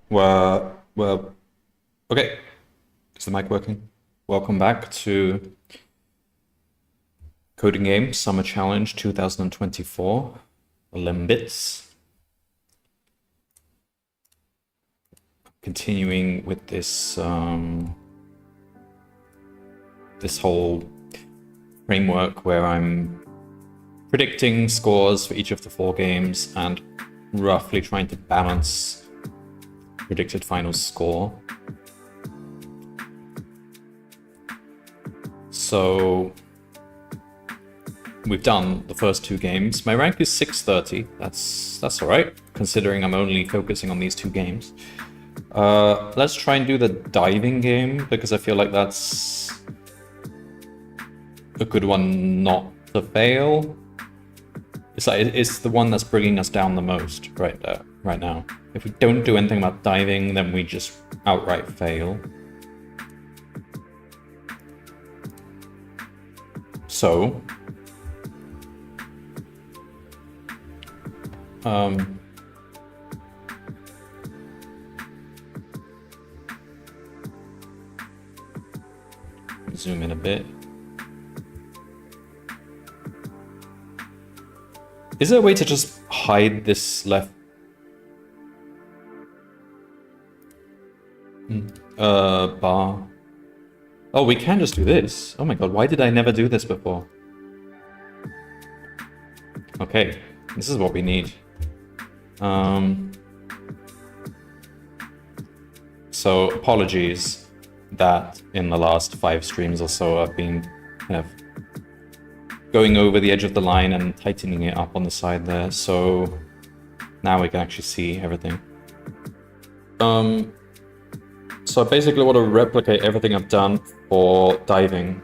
Well, okay. Is the mic working? Welcome back to Coding Game Summer Challenge 2024, Limbits. Continuing with this whole framework where I'm predicting scores for each of the 4 games and roughly trying to balance predicted final score. So we've done the first 2 games. My rank is 630. That's all right, considering I'm only focusing on these 2 games. Let's try and do the diving game, because I feel like that's a good one not to fail. It's the one that's bringing us down the most right now. If we don't do anything about diving, then we just outright fail. So, zoom in a bit. Is there a way to just hide this left bar? Oh, we can just do this. Oh my god, why did I never do this before? Okay, this is what we need. So apologies that in the last 5 streams or so I've been kind of going over the edge of the line and tightening it up on the side there, so now we can actually see everything. So I basically want to replicate everything I've done for diving.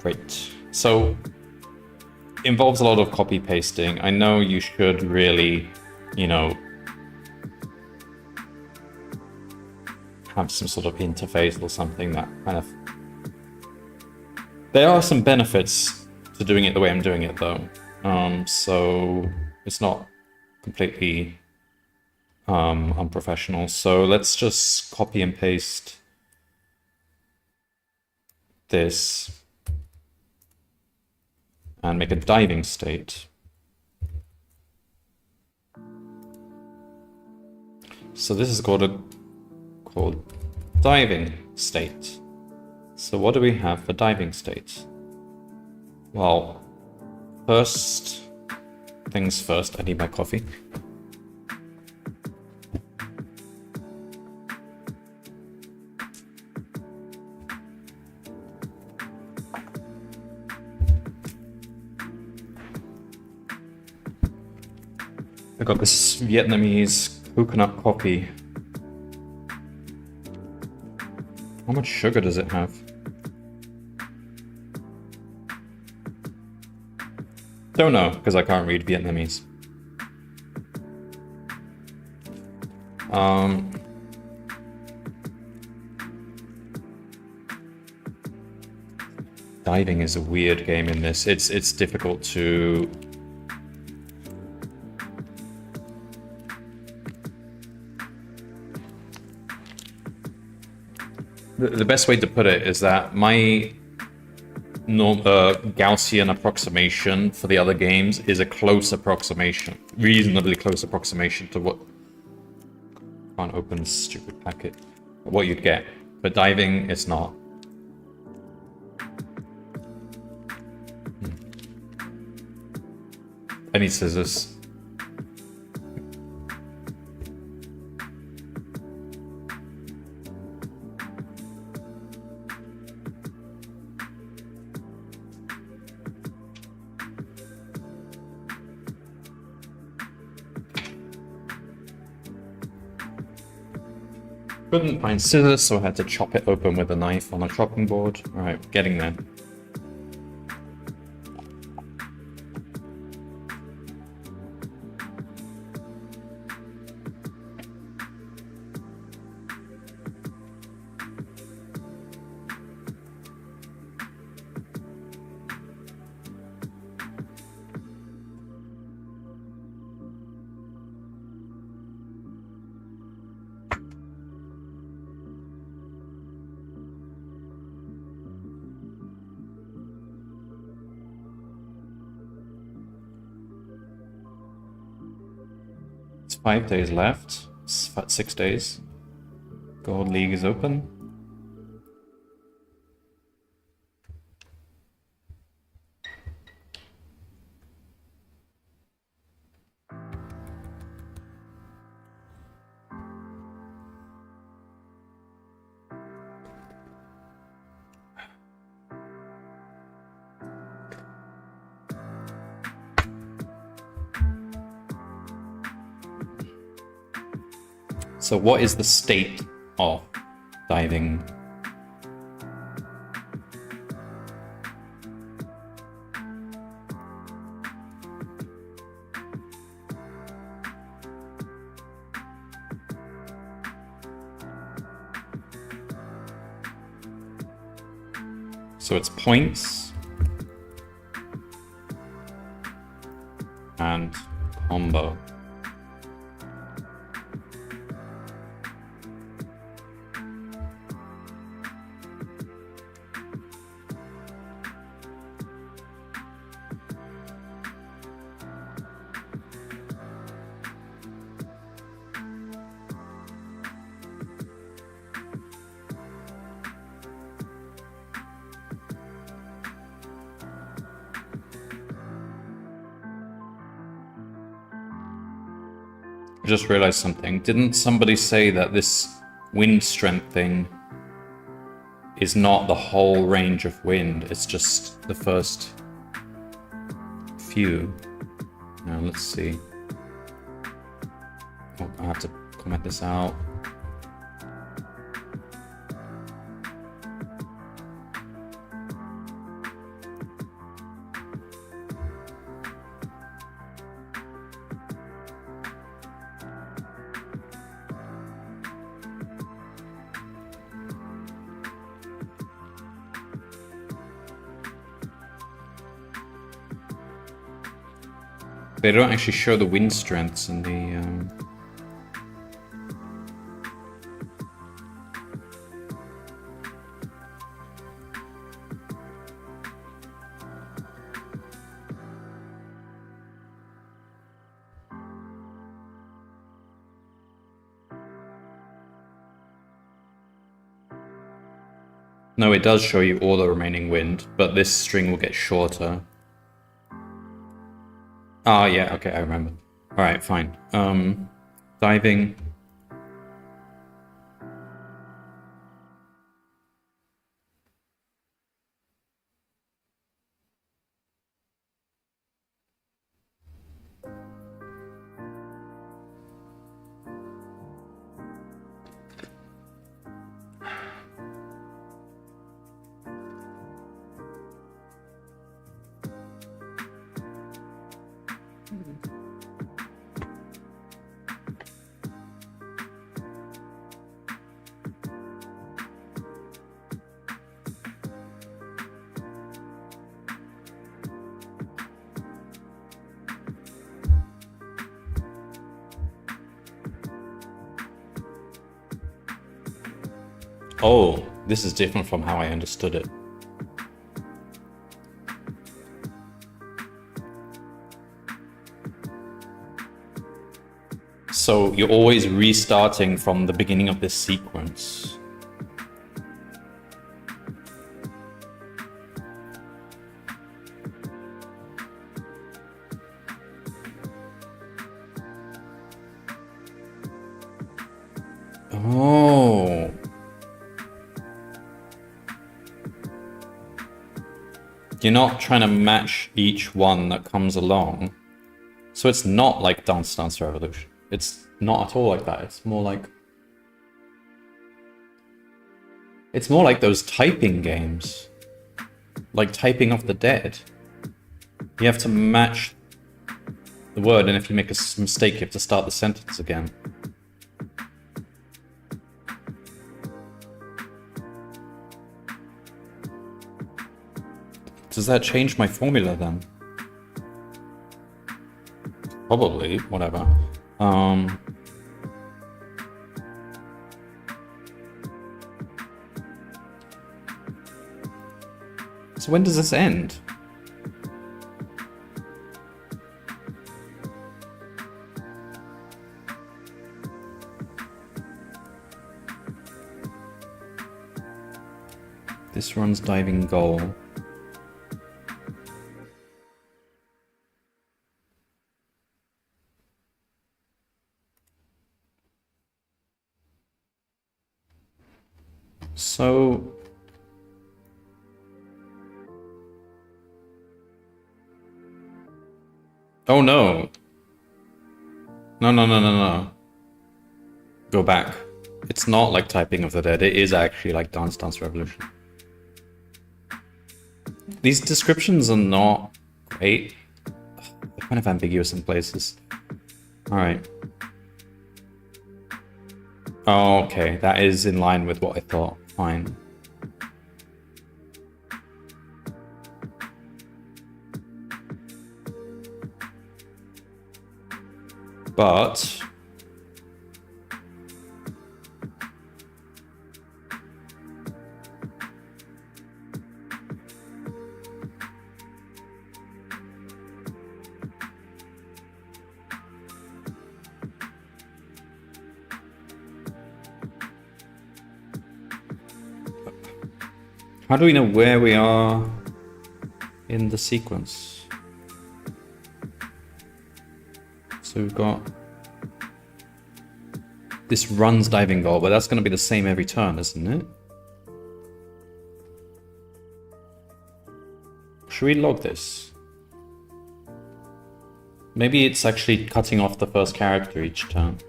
Great. So involves a lot of copy pasting. I know you should really, have some sort of interface or something that kind of... There are some benefits to doing it the way I'm doing it, though. So it's not completely unprofessional. So let's just copy and paste this and make a diving state. So this is called diving state. So what do we have for diving state? Well, first things first, I need my coffee. I got this Vietnamese coconut coffee. How much sugar does it have? Don't know, because I can't read Vietnamese. Diving is a weird game in this. It's difficult to... The best way to put it is that my Gaussian approximation for the other games is a close approximation, reasonably close approximation to what... Can't open this stupid packet. What you'd get. But diving, it's not. I need scissors. Couldn't find scissors, so I had to chop it open with a knife on a chopping board. Alright, getting there. 5 days left. 6 days. Gold League is open. So what is the state of diving? So it's points and combo. I just realized something. Didn't somebody say that this wind strength thing is not the whole range of wind? It's just the first few. Now let's see. Oh, I have to comment this out. They don't actually show the wind strengths in the... No, it does show you all the remaining wind, but this string will get shorter. Ah, yeah, okay, I remember. Alright, fine. Diving. Oh, this is different from how I understood it. So you're always restarting from the beginning of this sequence. Oh. You're not trying to match each one that comes along. So it's not like Dance Dance Revolution. It's not at all like that. It's more like... It's more like those typing games. Like Typing of the Dead. You have to match the word, and if you make a mistake, you have to start the sentence again. Does that change my formula then? Probably, whatever. So when does this end? This runs diving goal. So oh no. No. Go back. It's not like Typing of the Dead. It is actually like Dance Dance Revolution. These descriptions are not great. They're kind of ambiguous in places. Alright. Oh, okay. That is in line with what I thought. Fine. But how do we know where we are in the sequence? So we've got this runs diving goal, but that's going to be the same every turn, isn't it? Should we log this? Maybe it's actually cutting off the first character each turn.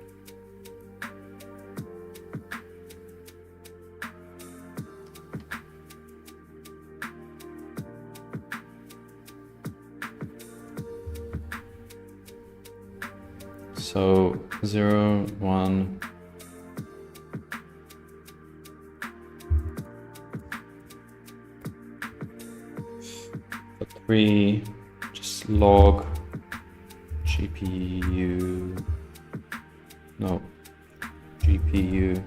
So 0, 1. For 3, just log GPU. No, GPU.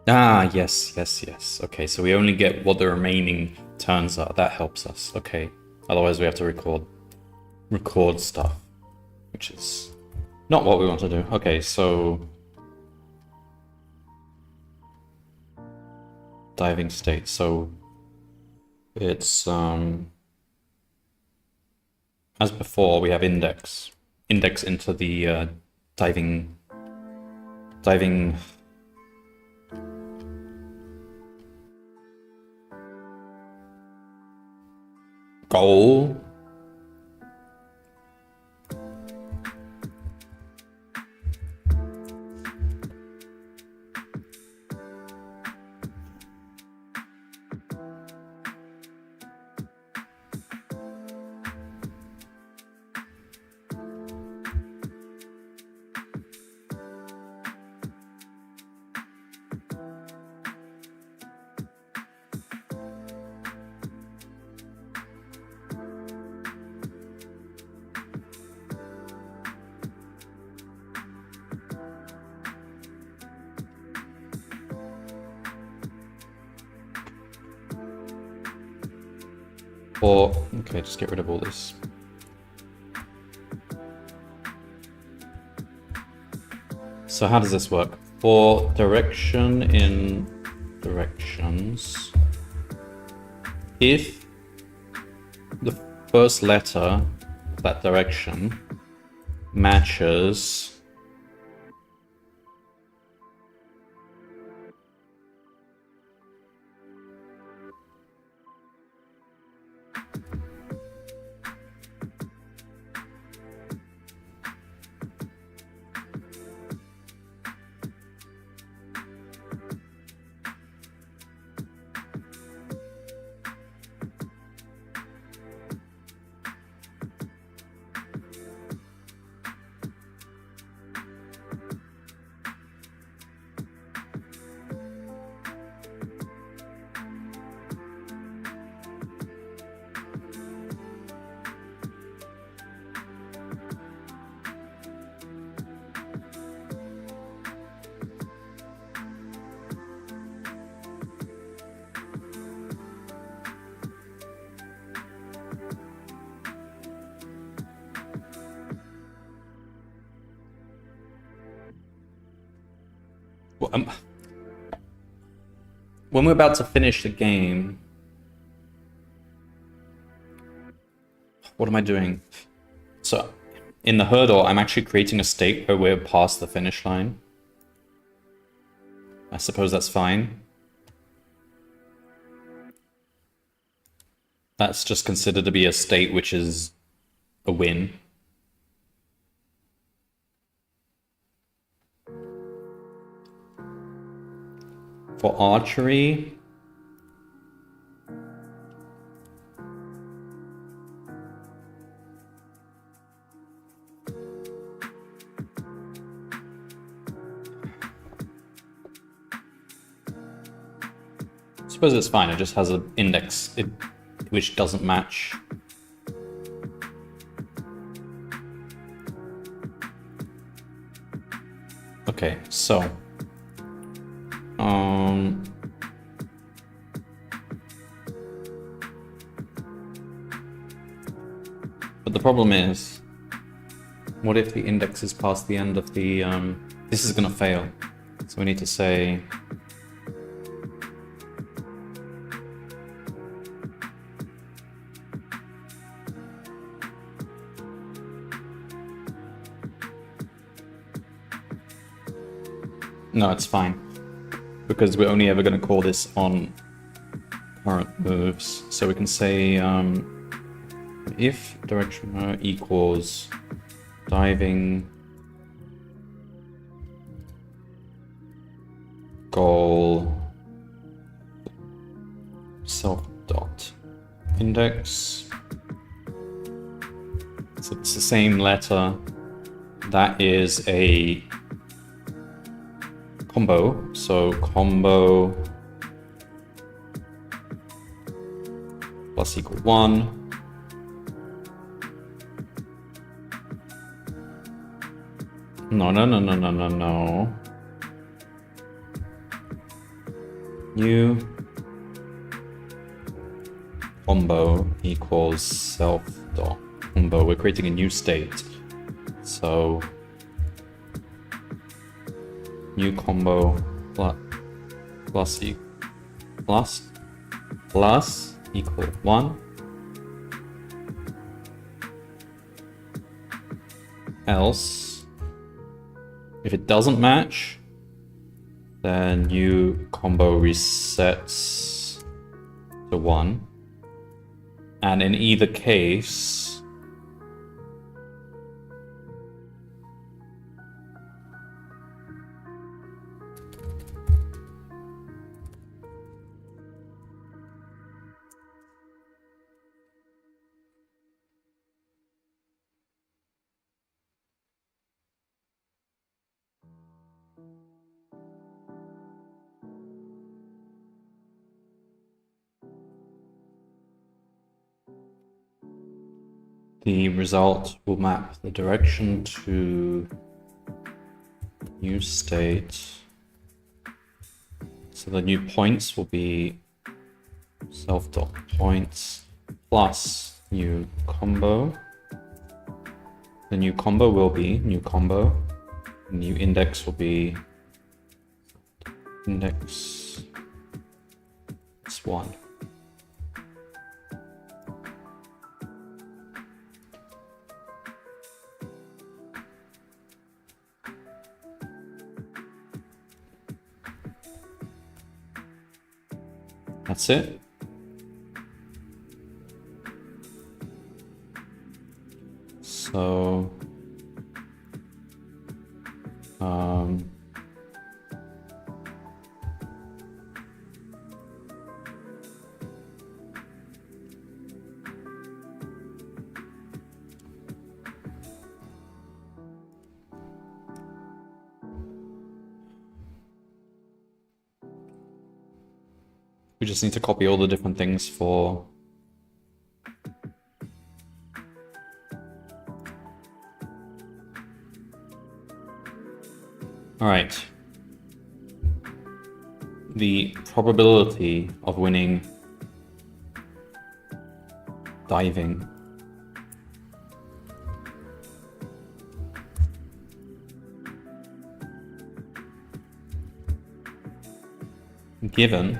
Ah, yes. Okay, so we only get what the remaining turns are. That helps us. Okay. Otherwise we have to record stuff, which is not what we want to do. Okay, so diving state. So it's as before, we have index into the diving goal. Or, okay, just get rid of all this. So how does this work? For direction in directions, if the first letter of that direction matches when we're about to finish the game, what am I doing? So in the hurdle, I'm actually creating a state where we're past the finish line. I suppose that's fine. That's just considered to be a state which is a win. For archery, I suppose it's fine. It just has an index which doesn't match. Okay, so but the problem is, what if the index is past the end of the this is gonna fail. So we need to say no, it's fine, because we're only ever going to call this on current moves. So we can say if direction equals diving goal self dot index. So it's the same letter. That is a combo, so combo plus equal 1. No. New combo equals self dot combo. We're creating a new state. So new combo plus equal 1. Else, if it doesn't match, then new combo resets to 1. And in either case, the result will map the direction to new state. So the new points will be self.points plus new combo. The new combo will be new combo. The new index will be index plus 1. That's it. So we just need to copy all the different things for all right. The probability of winning diving given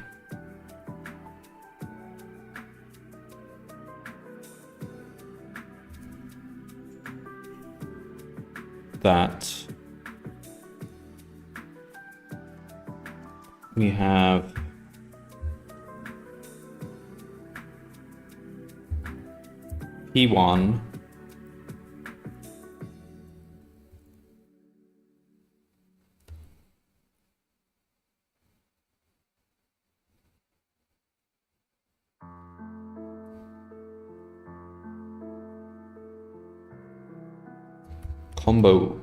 that we have P1 combo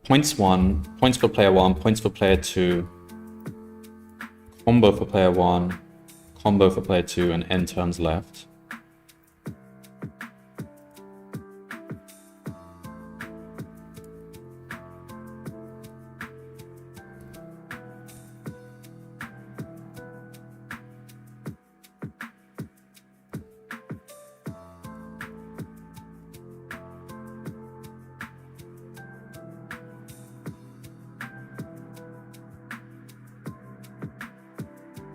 points for player 1, points for player 2, combo for player 1, combo for player 2, and n turns left.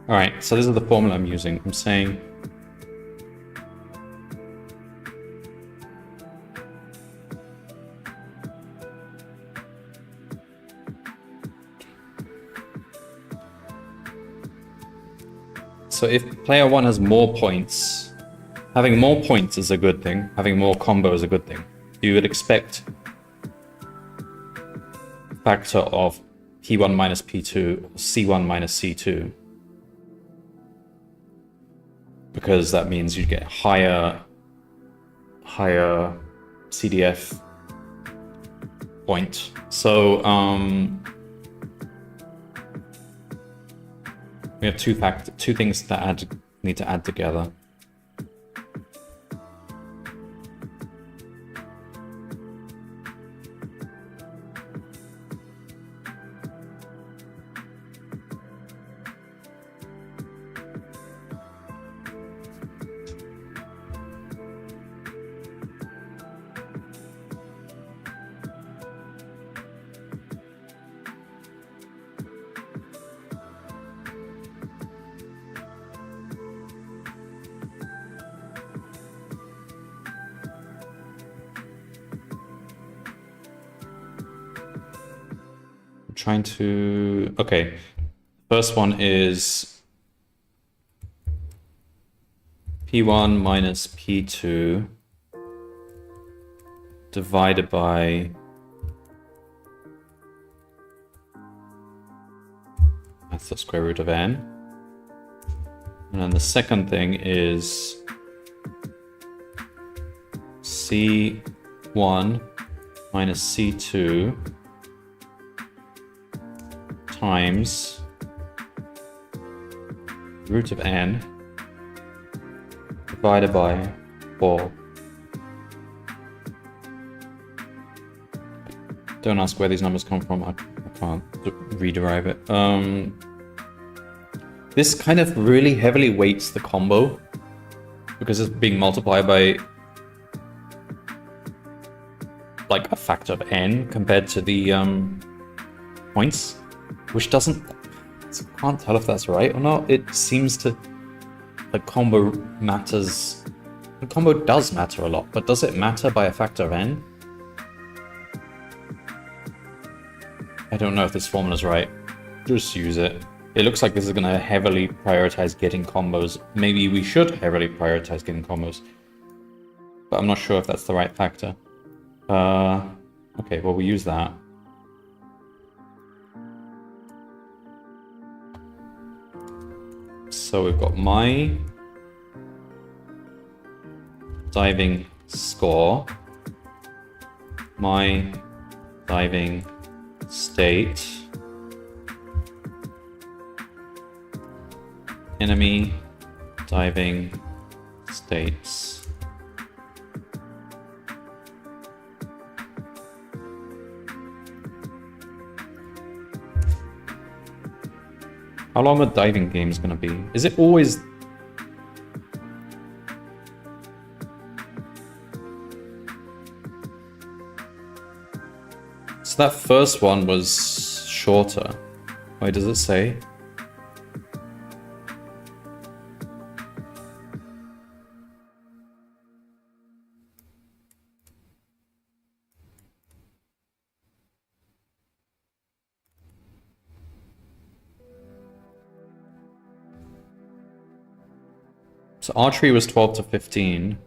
All right, so this is the formula I'm using. I'm saying so if player 1 has more points, having more points is a good thing, having more combo is a good thing. You would expect factor of P1 minus P2 or C1 minus C2. Because that means you get higher CDF point. So we have two things that need to add together. Trying to, okay, first one is P1 minus P2 divided by that's the square root of n. And then the second thing is C1 minus C2 times root of n divided by 4. Don't ask where these numbers come from, I can't rederive it. This kind of really heavily weights the combo because it's being multiplied by like a factor of n compared to the points, which doesn't, I can't tell if that's right or not. It seems to, the combo matters, the combo does matter a lot, but does it matter by a factor of n? I don't know if this formula is right. Just use it. It looks like this is going to heavily prioritize getting combos. Maybe we should heavily prioritize getting combos, but I'm not sure if that's the right factor. Okay, well, we use that. So we've got my diving score, my diving state, enemy diving states. How long are diving games going to be? Is it always... So that first one was shorter. Wait, does it say? So archery was 12 to 15.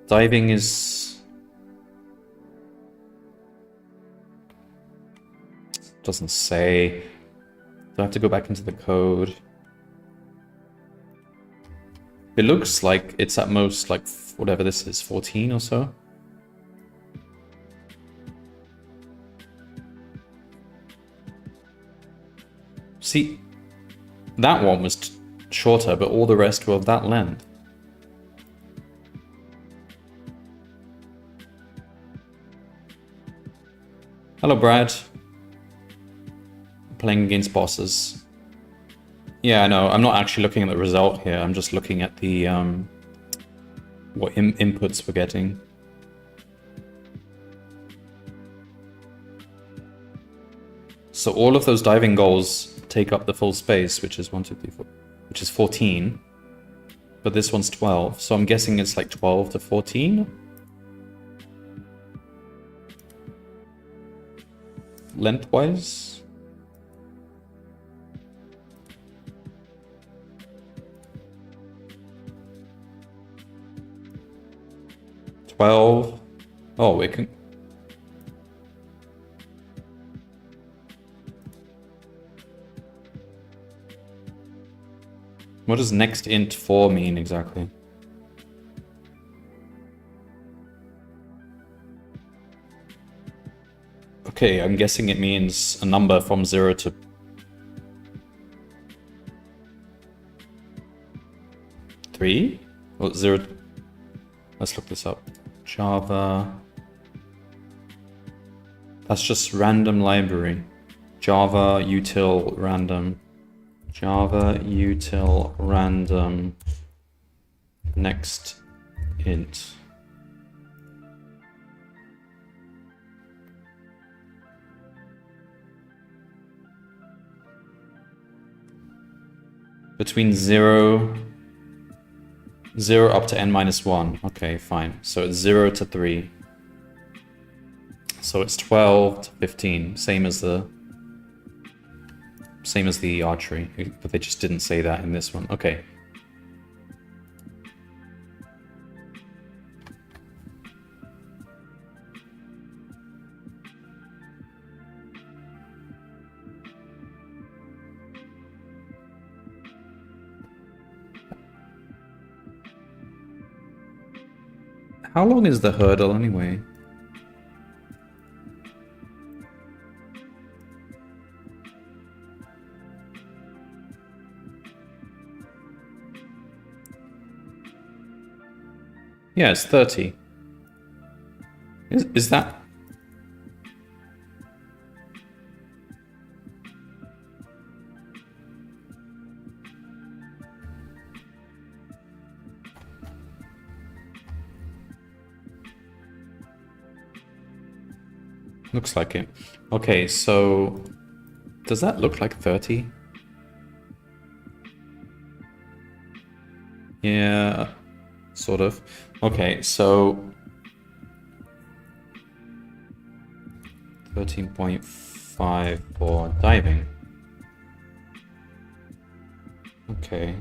Diving is... doesn't say. Do I have to go back into the code? It looks like it's at most like whatever this is, 14 or so. See, that one was shorter, but all the rest were of that length. Hello, Brad. Playing against bosses. Yeah, no, I'm not actually looking at the result here. I'm just looking at the what inputs we're getting. So all of those diving goals take up the full space, which is 1, 2, 3, 4, which is 14. But this one's 12, so I'm guessing it's like 12 to 14? Lengthwise? Oh, we can... What does next int 4 mean exactly? Okay, I'm guessing it means a number from 0 to... 3? Well, 0... Let's look this up. Java... That's just random library. Java util random. Java util random next int. Between 0 up to n minus 1. Okay, fine. So it's 0 to 3. So it's 12 to 15, same as the archery, but they just didn't say that in this one. Okay. How long is the hurdle anyway? Yeah, it's 30. Is that... Looks like it. Okay, so... Does that look like 30? Yeah, sort of. Okay, so 13.5 for diving. Okay.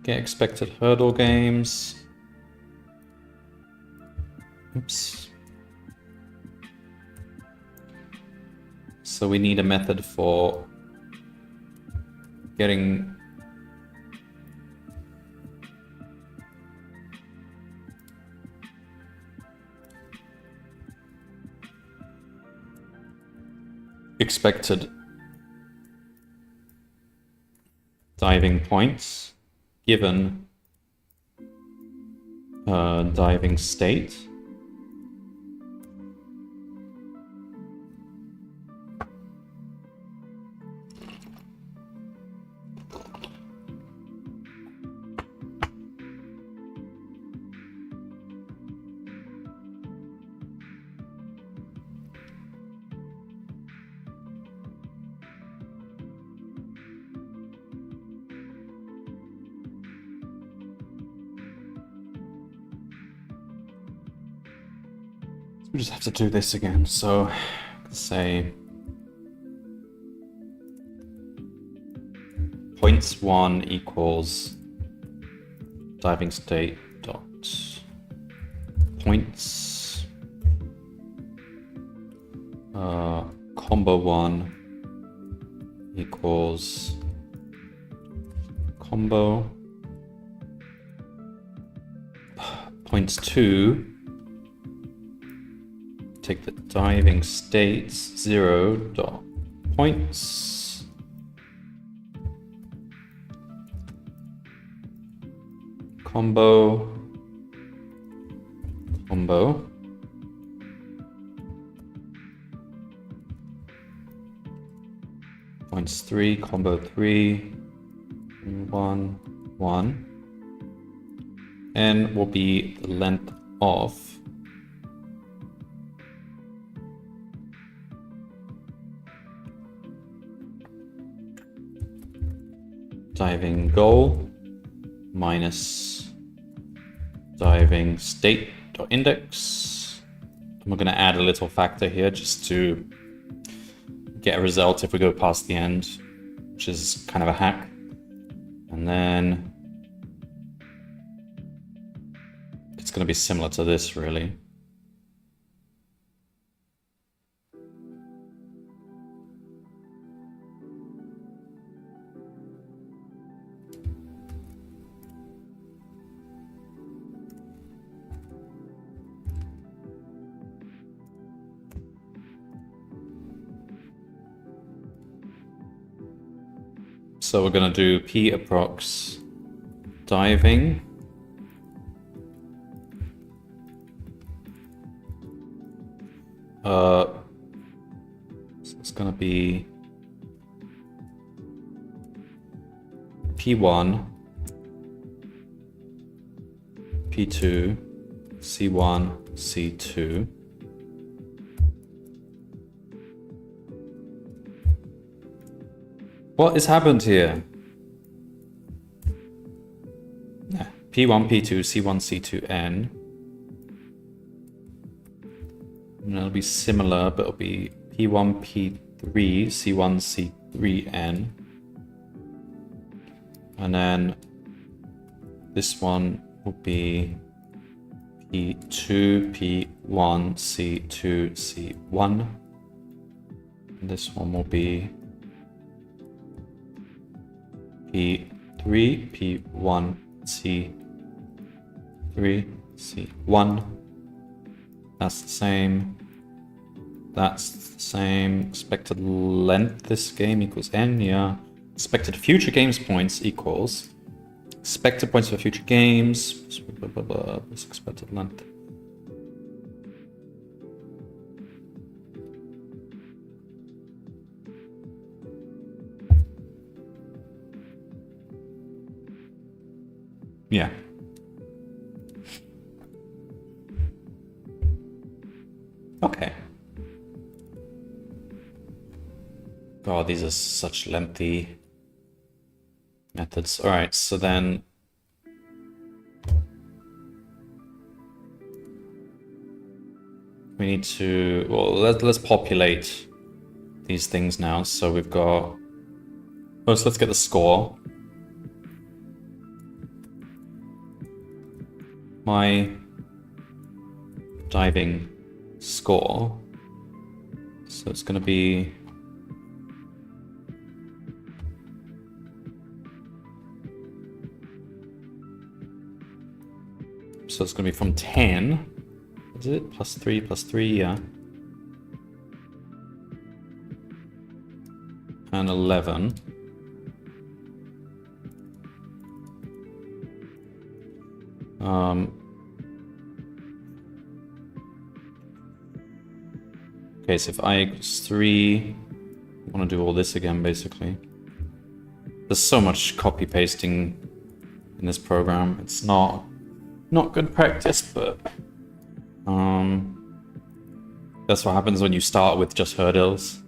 Get expected hurdle games. Oops. So we need a method for getting expected diving points given diving state. We just have to do this again. So say points 1 equals diving state dot points combo 1 equals combo points 2, take the diving states 0 dot points combo points 3 combo 3 1 1, and will be the length of diving goal minus diving state dot index. And we're going to add a little factor here just to get a result if we go past the end, which is kind of a hack. And then it's going to be similar to this, really. So we're going to do p approx diving so it's going to be p1 p2 c1 c2 What has happened here? Yeah. P1, P2, C1, C2N. And it'll be similar, but it'll be P1, P3, C1, C3N. And then this one will be P2, P1, C2, C1. And this one will be P3, P1, C3, C1. That's the same. That's the same. Expected length this game equals N, yeah. Expected future games points equals expected points for future games. Blah, blah, blah, plus expected length. Yeah. Okay. God, these are such lengthy methods. All right, so then we need to, well, let's populate these things now. So we've got, first let's get the score. My diving score, so it's going to be from 10, is it? Plus 3, yeah. And 11. Okay, so if I equals 3, I want to do all this again, basically. There's so much copy pasting in this program. It's not good practice, but that's what happens when you start with just hurdles.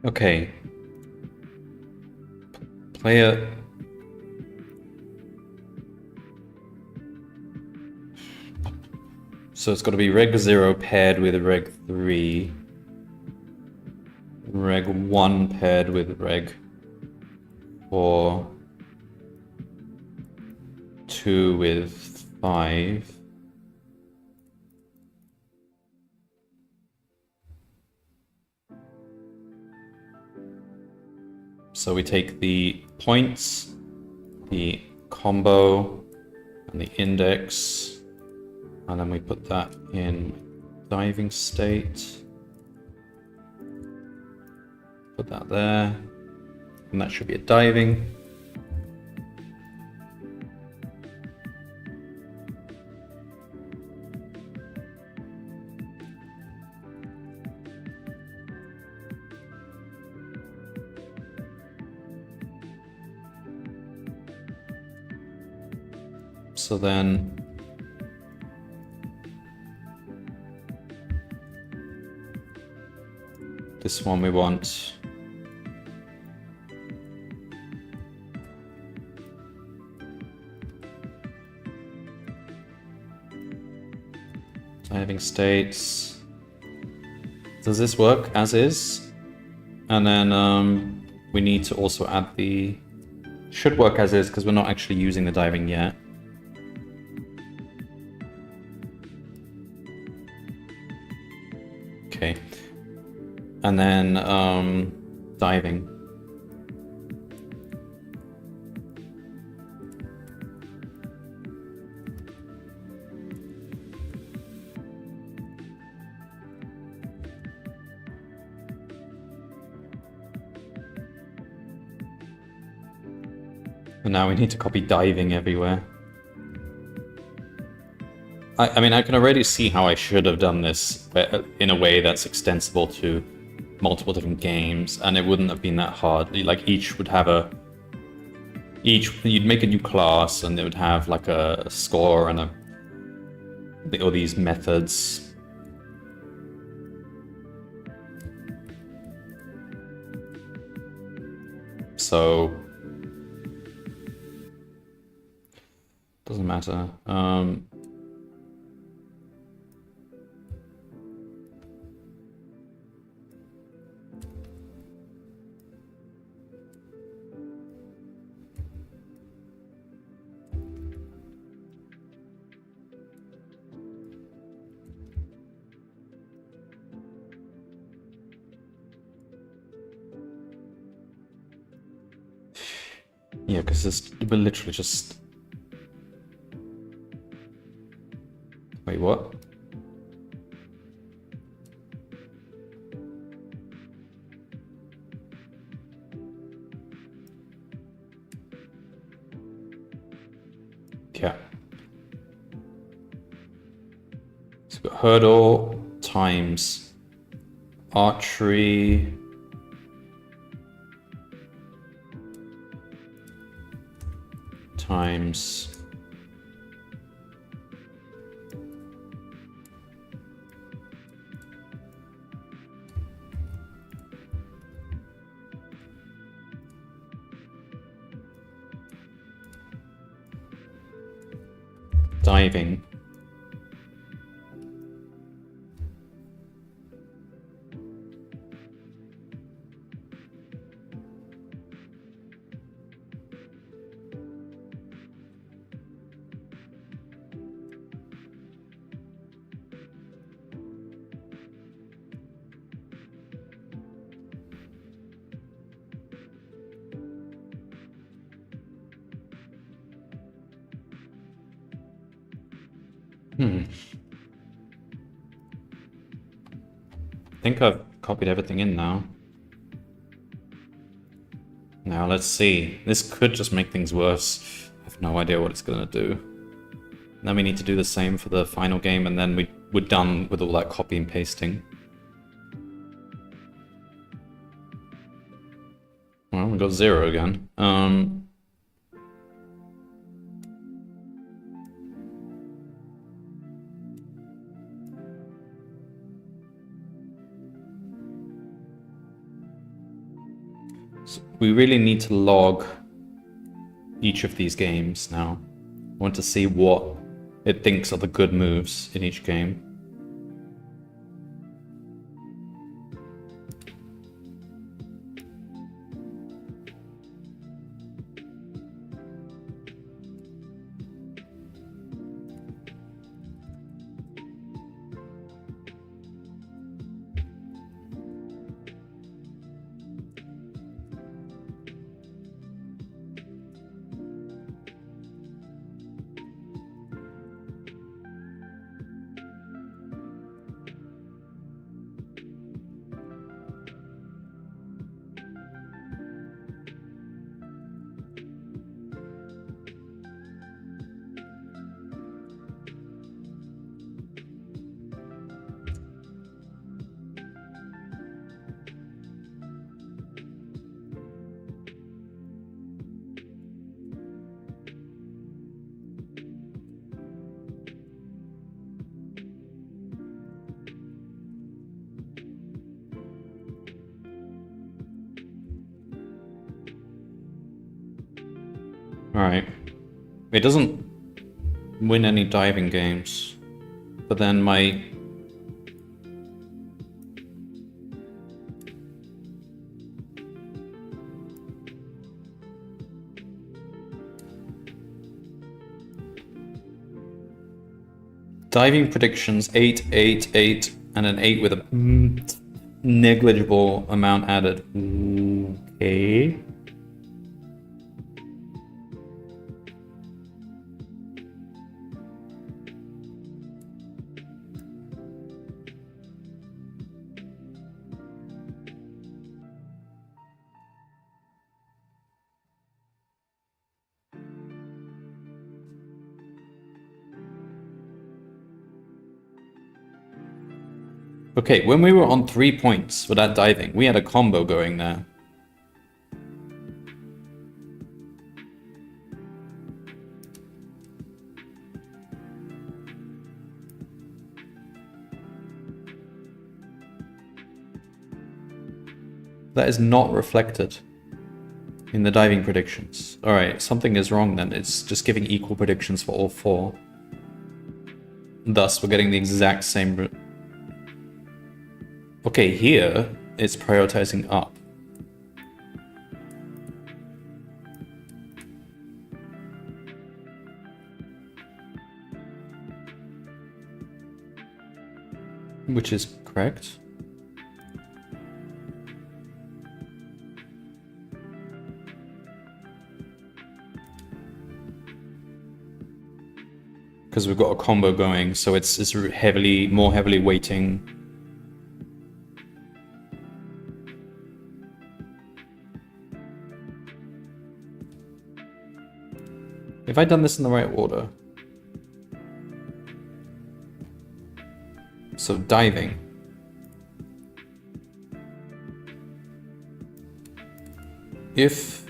Okay. Player... So it's got to be reg 0 paired with reg 3. Reg 1 paired with reg 4. 2 with 5. So we take the points, the combo, and the index, and then we put that in diving state. Put that there, and that should be a diving. So then this one we want diving states. Does this work as is? And then we need to also add the... Should work as is because we're not actually using the diving yet. Okay. And then diving. And now we need to copy diving everywhere. I mean, I can already see how I should have done this in a way that's extensible to multiple different games, and it wouldn't have been that hard. Like, each would have a... You'd make a new class, and it would have, like, a score and all these methods. So... Doesn't matter. Yeah, because we're literally just... Wait, what? Yeah. So we've got hurdle times archery times diving. I think I've copied everything in now. Now let's see. This could just make things worse. I have no idea what it's gonna do. Then we need to do the same for the final game, and then we're done with all that copy and pasting. Well, we got 0 again. So we really need to log each of these games now. I want to see what it thinks are the good moves in each game. Alright. It doesn't win any diving games, but then my... diving predictions, 8, 8, 8, and an 8 with a negligible amount added. Okay. Okay, when we were on 3 points for that diving, we had a combo going there. That is not reflected in the diving predictions. Alright, something is wrong then. It's just giving equal predictions for all 4. Thus, we're getting the exact same... Okay, here, it's prioritizing up. Which is correct. Because we've got a combo going, so it's more heavily weighting. Have I done this in the right order? So diving. If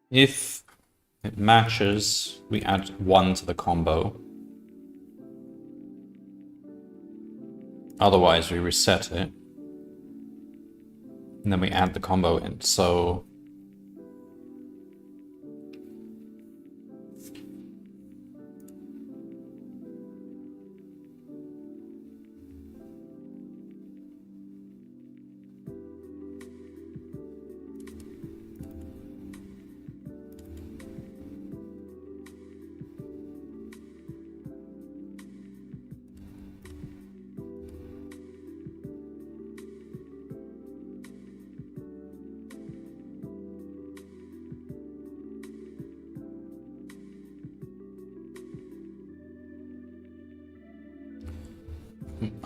If it matches, we add 1 to the combo. Otherwise, we reset it. And then we add the combo in. So...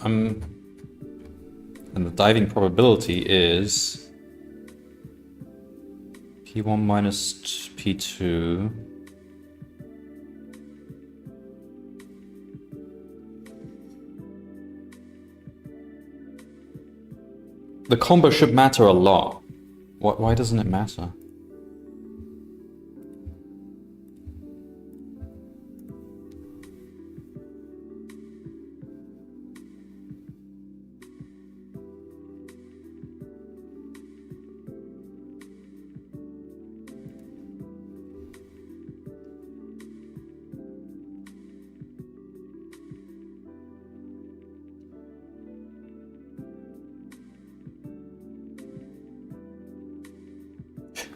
And the diving probability is P1 minus P2. The combo should matter a lot. Why doesn't it matter?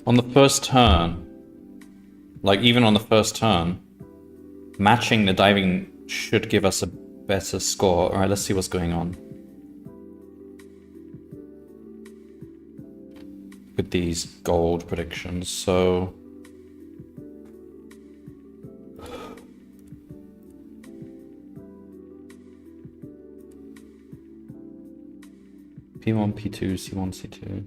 On the first turn, like even on the first turn, matching the diving should give us a better score. Alright, let's see what's going on with these gold predictions. So P1, P2, C1, C2.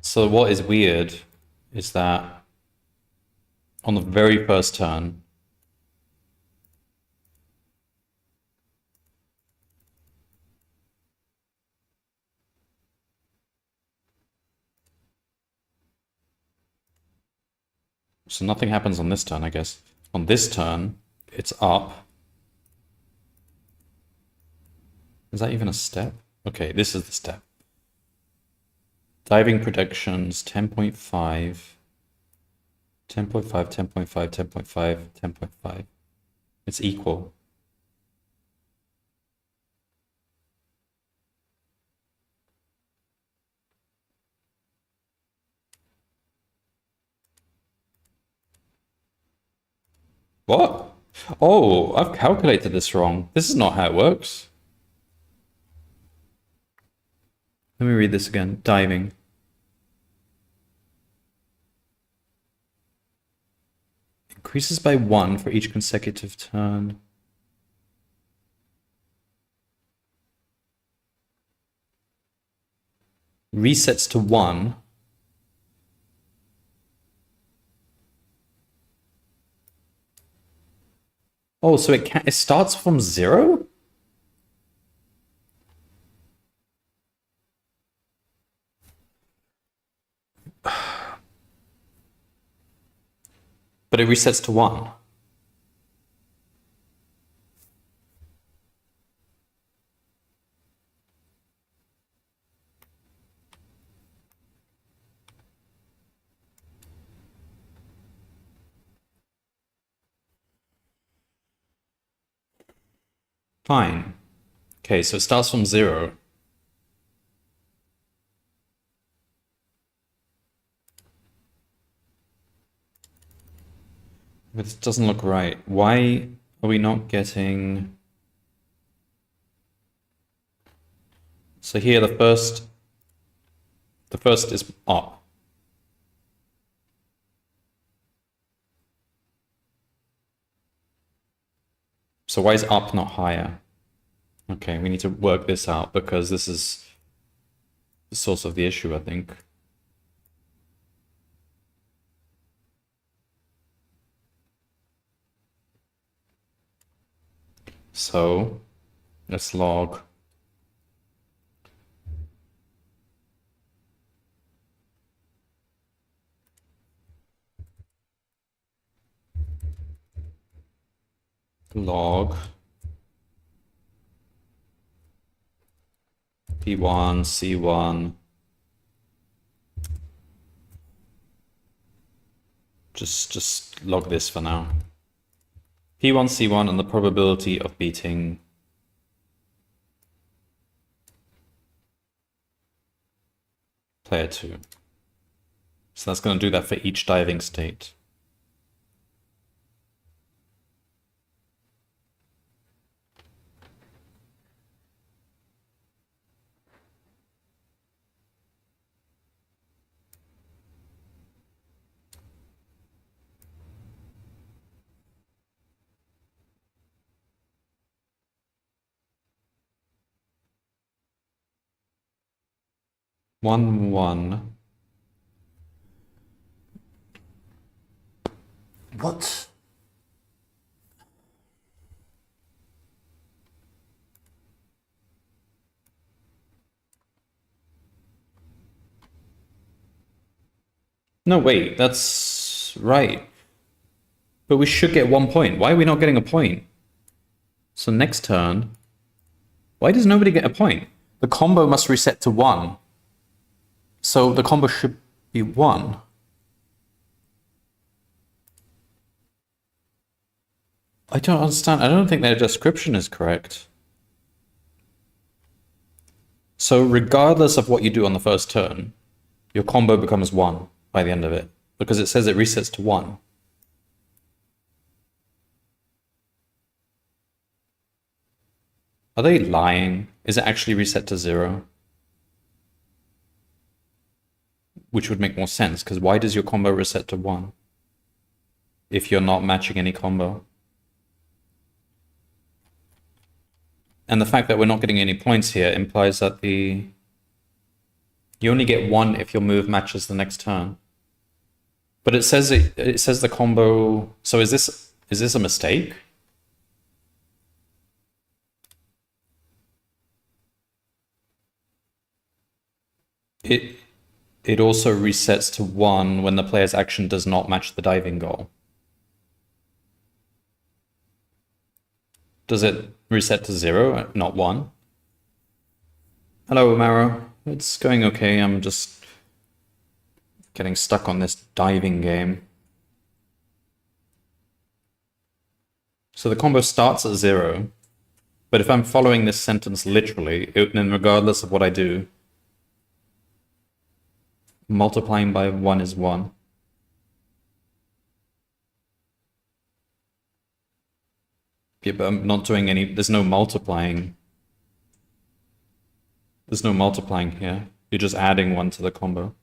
So what is weird is that on the very first turn, so nothing happens on this turn, I guess. On this turn, it's up. Is that even a step? Okay, this is the step. Diving predictions, 10.5, 10.5, 10.5, 10.5, 10.5. It's equal. What? Oh, I've calculated this wrong. This is not how it works. Let me read this again. Diving. Increases by 1 for each consecutive turn. Resets to 1. Oh, so it starts from 0? But it resets to 1. Fine. Okay, so it starts from 0. But this doesn't look right. Why are we not getting... So here the first is up. So why is up not higher? Okay, we need to work this out because this is the source of the issue, I think. So let's log. log P1, C1. Just log this for now. P1, C1, and the probability of beating player 2. So that's going to do that for each diving state. One. What? No, wait, that's right. But we should get 1 point. Why are we not getting a point? So next turn, why does nobody get a point? The combo must reset to 1. So the combo should be 1. I don't understand. I don't think their description is correct. So regardless of what you do on the first turn, your combo becomes 1 by the end of it, because it says it resets to 1. Are they lying? Is it actually reset to 0? Which would make more sense, because why does your combo reset to 1 if you're not matching any combo? And the fact that we're not getting any points here implies that you only get 1 if your move matches the next turn. But it says the combo. So is this a mistake? It also resets to 1 when the player's action does not match the diving goal. Does it reset to 0, not 1? Hello, Amaro. It's going okay. I'm just getting stuck on this diving game. So the combo starts at 0, but if I'm following this sentence literally, then regardless of what I do, multiplying by 1 is 1. Yeah, but I'm not doing any, there's no multiplying. There's no multiplying here. You're just adding 1 to the combo.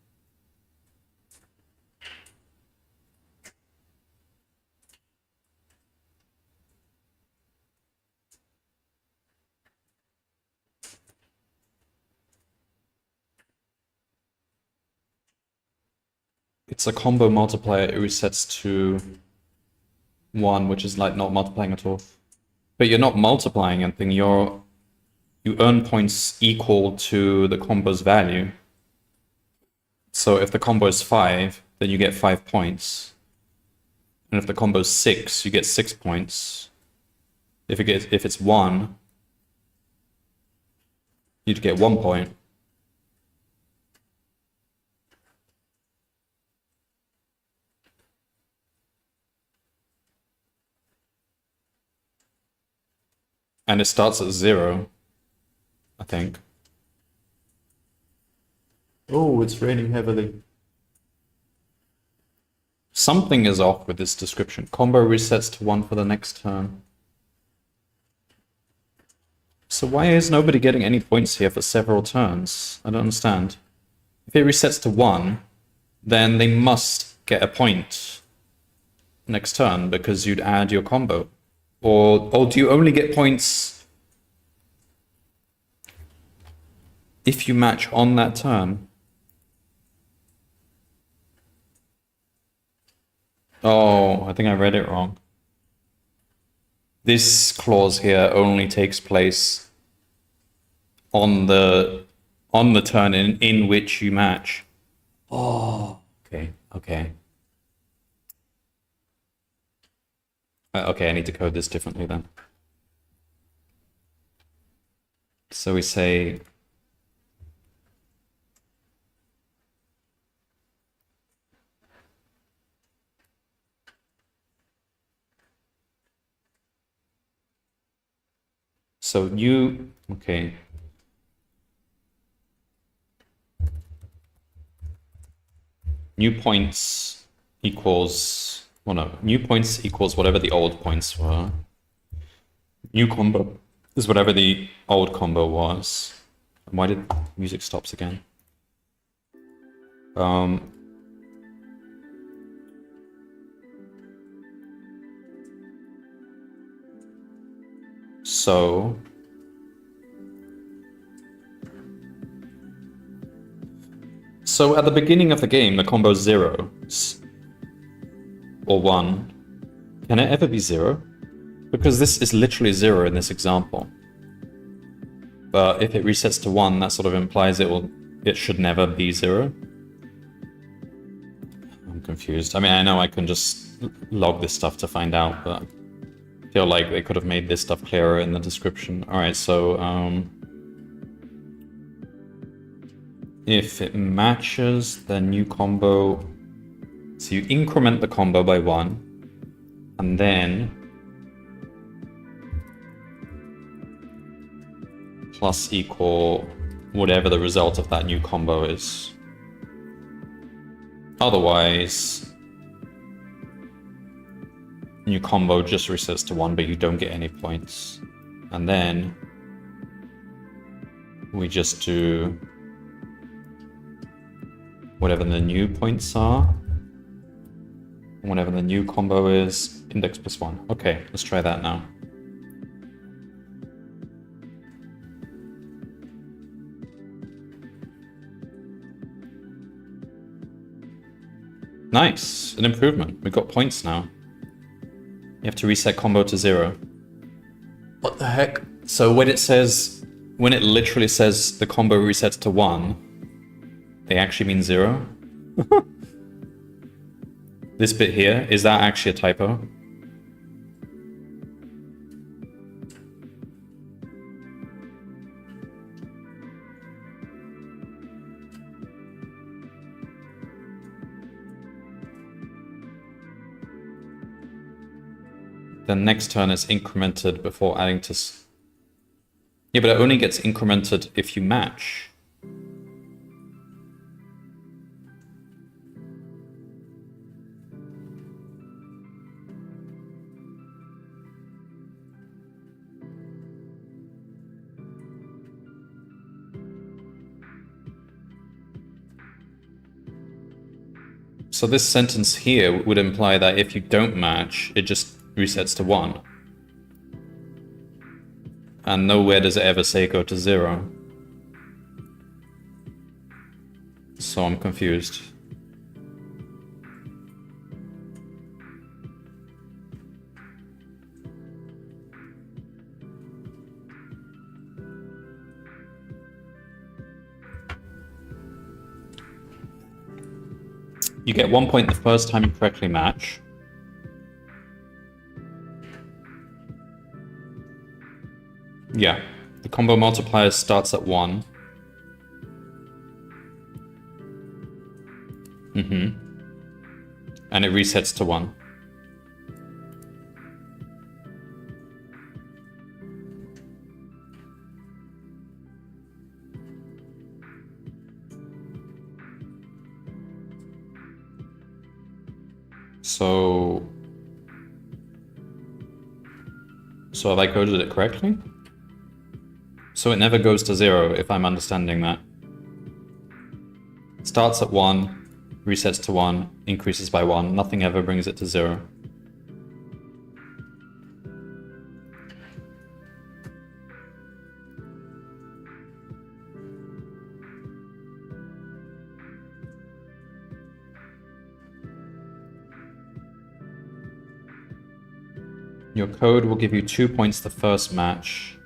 It's a combo multiplier. It resets to 1, which is like not multiplying at all. But you're not multiplying anything. You earn points equal to the combo's value. So if the combo is 5, then you get 5 points. And if the combo is 6, you get 6 points. If it's 1, you'd get 1 point. And it starts at 0, I think. Oh, it's raining heavily. Something is off with this description. Combo resets to 1 for the next turn. So why is nobody getting any points here for several turns? I don't understand. If it resets to 1, then they must get a point next turn because you'd add your combo. Or do you only get points if you match on that turn? Oh, I think I read it wrong. This clause here only takes place on the turn in which you match. Oh, okay. Okay, I need to code this differently then. So we say so new, okay. New points equals, well no, new points equals whatever the old points were. New combo is whatever the old combo was. And why did music stops again? So at the beginning of the game, the combo's 0 or 1. Can it ever be 0? Because this is literally 0 in this example. But if it resets to 1, that sort of implies it should never be 0. I'm confused. I mean, I know I can just log this stuff to find out, but I feel like they could have made this stuff clearer in the description. Alright, so if it matches the new combo, so you increment the combo by 1, and then plus equal whatever the result of that new combo is. Otherwise, new combo just resets to 1, but you don't get any points. And then we just do whatever the new points are, whatever the new combo is, index plus 1. Okay, let's try that now. Nice, an improvement. We've got points now. You have to reset combo to 0. What the heck? So when it literally says the combo resets to 1, they actually mean 0? This bit here, is that actually a typo? The next turn is incremented before adding to... Yeah, but it only gets incremented if you match. So this sentence here would imply that if you don't match, it just resets to 1. And nowhere does it ever say go to 0. So I'm confused. You get 1 point the first time you correctly match. Yeah, the combo multiplier starts at 1. And it resets to 1. So have I coded it correctly? So it never goes to 0, if I'm understanding that. Starts at 1, resets to 1, increases by 1, nothing ever brings it to 0. Your code will give you 2 points the first match.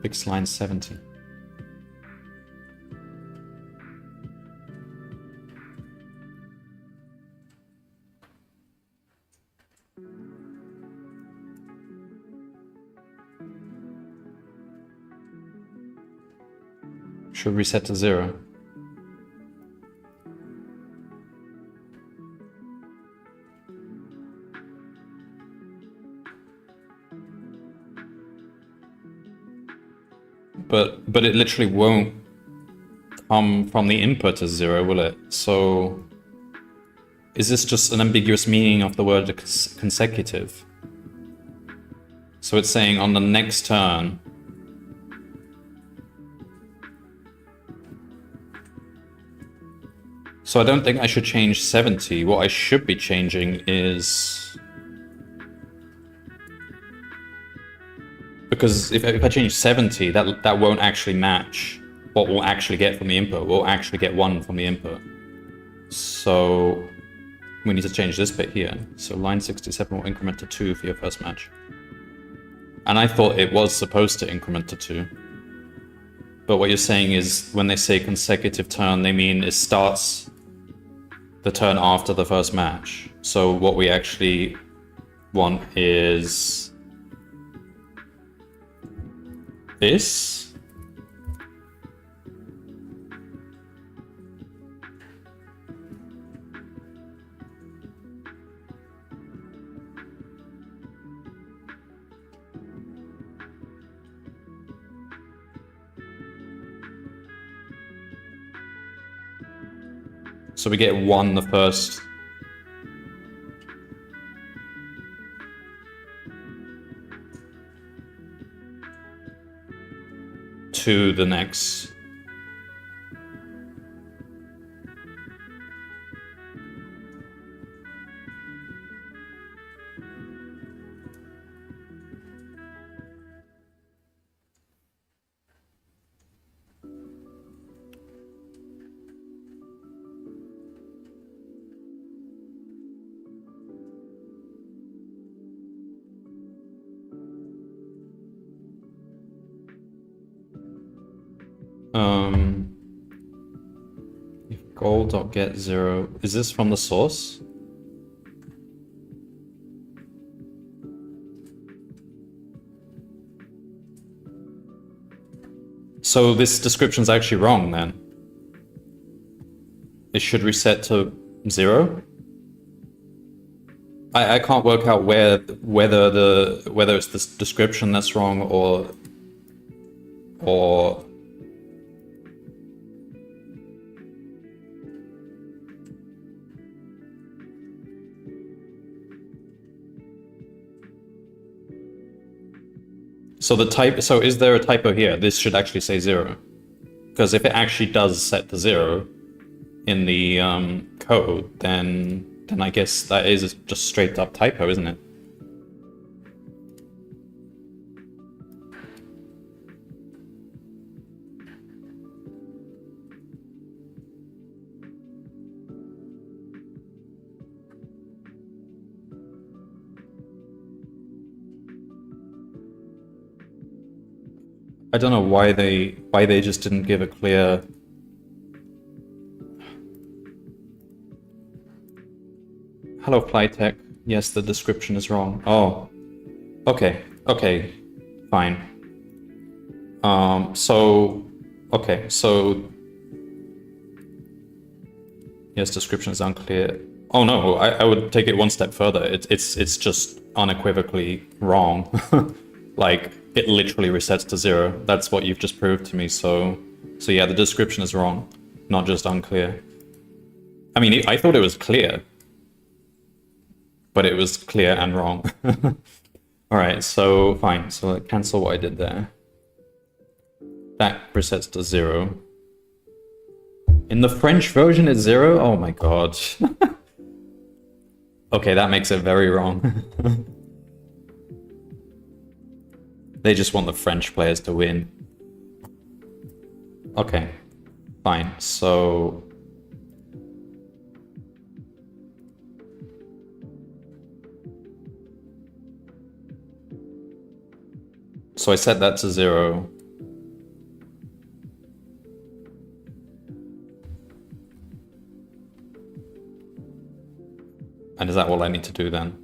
Fix line 70. Should reset to 0. But it literally won't come from the input as 0, will it? So is this just an ambiguous meaning of the word consecutive? So it's saying on the next turn, so I don't think I should change 70. What I should be changing is, because if I change 70, that won't actually match what we'll actually get from the input. We'll actually get 1 from the input. So we need to change this bit here. So line 67 will increment to 2 for your first match. And I thought it was supposed to increment to 2. But what you're saying is when they say consecutive turn, they mean it starts the turn after the first match. So what we actually want is this. So we get 1 the first. To the next. If goal.get 0, is this from the source? So this description is actually wrong then. It should reset to 0. I can't work out whether it's this description that's wrong or so is there a typo here? This should actually say 0. Because if it actually does set to 0 in the code, then I guess that is just straight up typo, isn't it? I don't know why they just didn't give a clear. Hello, Flytech. Yes, the description is wrong. Oh, okay, fine. So yes, description is unclear. Oh no, I would take it one step further. It's just unequivocally wrong. Like, it literally resets to 0. That's what you've just proved to me. So yeah, the description is wrong, not just unclear. I mean, I thought it was clear, but it was clear and wrong. All right, so fine. So cancel what I did there. That resets to 0. In the French version, it's 0. Oh my god. Okay, that makes it very wrong. They just want the French players to win. Okay, fine. So I set that to 0. And is that all I need to do then?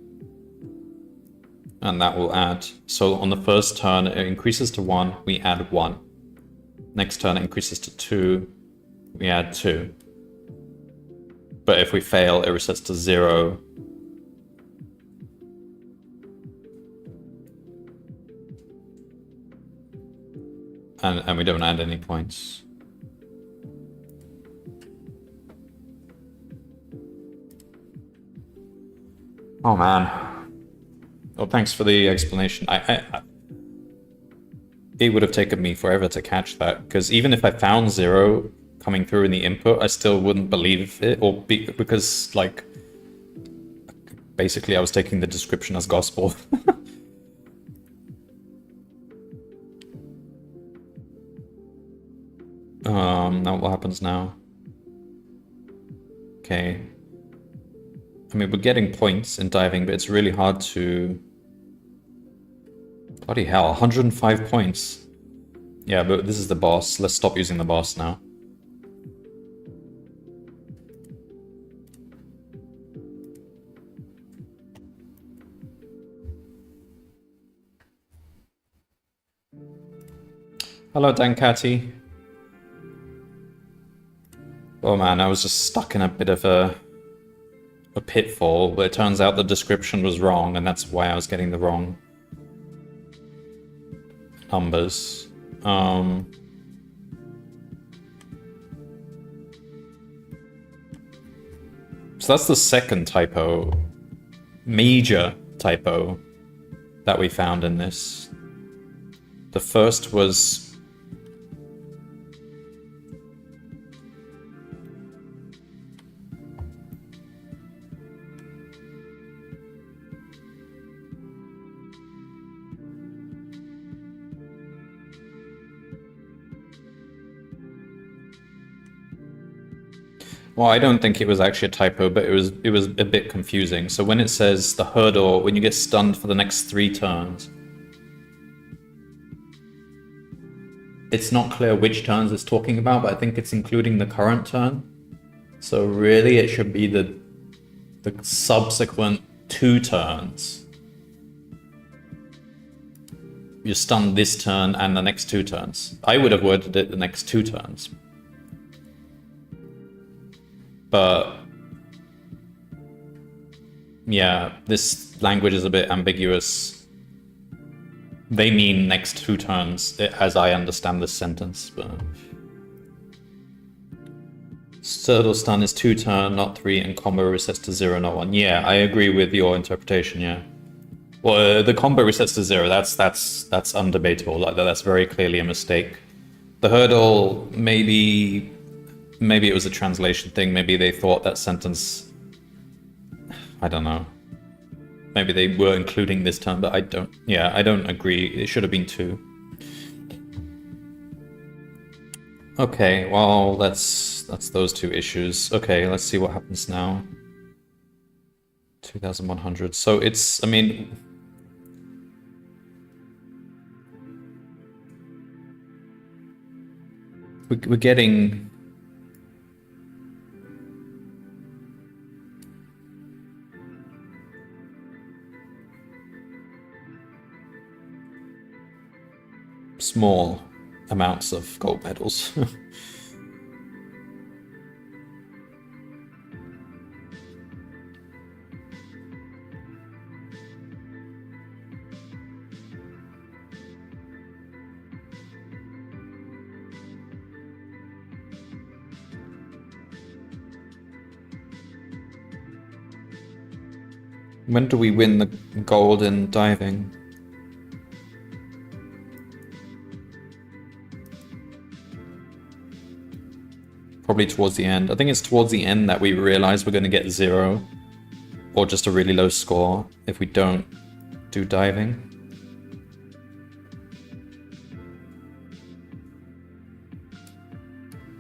and that will add. So on the first turn, it increases to 1, we add 1. Next turn, it increases to 2, we add 2. But if we fail, it resets to 0. And we don't add any points. Oh man. Well, thanks for the explanation. It would have taken me forever to catch that, because even if I found 0 coming through in the input, I still wouldn't believe it, because, like, basically I was taking the description as gospel. Now what happens now? Okay. I mean, we're getting points in diving, but it's really hard to... Bloody hell, 105 points. Yeah, but this is the boss. Let's stop using the boss now. Hello, Dankati. Oh man, I was just stuck in a bit of a pitfall, but it turns out the description was wrong, and that's why I was getting the wrong numbers. So that's the second typo, major typo, that we found in this. The first was... Well, I don't think it was actually a typo, but it was a bit confusing. So when it says the hurdle, when you get stunned for the next 3 turns, it's not clear which turns it's talking about, but I think it's including the current turn. So really it should be the subsequent 2 turns. You're stunned this turn and the next 2 turns. I would have worded it the next 2 turns. But yeah, this language is a bit ambiguous. They mean next 2 turns, as I understand this sentence. But Turtle stun is 2 turn, not 3, and combo resets to 0, not 1. Yeah, I agree with your interpretation. Yeah. Well, the combo resets to 0. That's undebatable. Like that's very clearly a mistake. The hurdle, maybe it was a translation thing. Maybe they thought that sentence... I don't know. Maybe they were including this term, but I don't... Yeah, I don't agree. It should have been 2. Okay, well, that's those 2 issues. Okay, let's see what happens now. 2,100. So it's... I mean... We're getting... small amounts of gold medals. When do we win the gold in diving? Probably towards the end. I think it's towards the end that we realize we're going to get 0 or just a really low score if we don't do diving.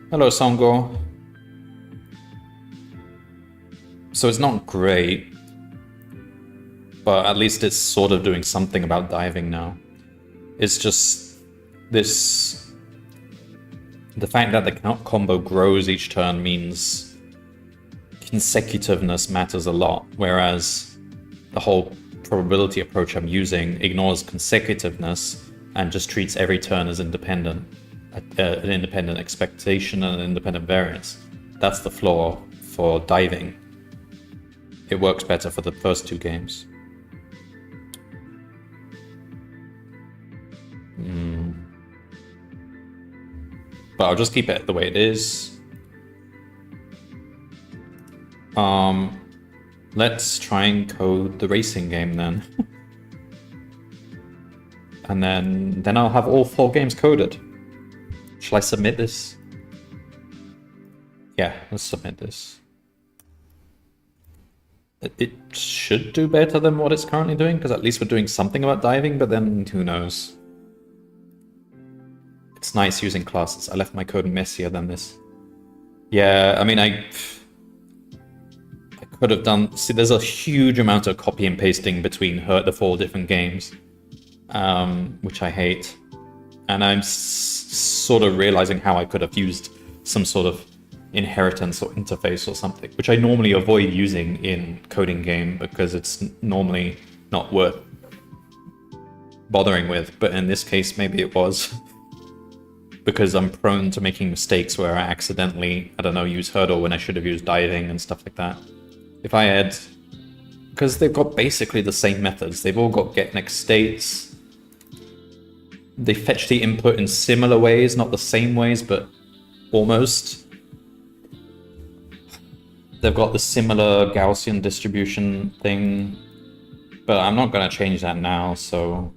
Hello, Songo. So it's not great, but at least it's sort of doing something about diving now. It's just this... The fact that the combo grows each turn means consecutiveness matters a lot, whereas the whole probability approach I'm using ignores consecutiveness and just treats every turn as independent, an independent expectation and an independent variance. That's the flaw for diving. It works better for the first two games. But I'll just keep it the way it is. Let's try and code the racing game then. And then I'll have all 4 games coded. Shall I submit this? Yeah, let's submit this. It should do better than what it's currently doing, because at least we're doing something about diving, but then who knows. It's nice using classes. I left my code messier than this. Yeah, I mean, I could have done... See, there's a huge amount of copy and pasting between the 4 different games, which I hate. And I'm sort of realizing how I could have used some sort of inheritance or interface or something, which I normally avoid using in CodinGame because it's normally not worth bothering with. But in this case, maybe it was. Because I'm prone to making mistakes where I accidentally, I don't know, use hurdle when I should have used diving and stuff like that. If I had... Because they've got basically the same methods. They've all got get next states. They fetch the input in similar ways, not the same ways, but almost. They've got the similar Gaussian distribution thing. But I'm not going to change that now, so...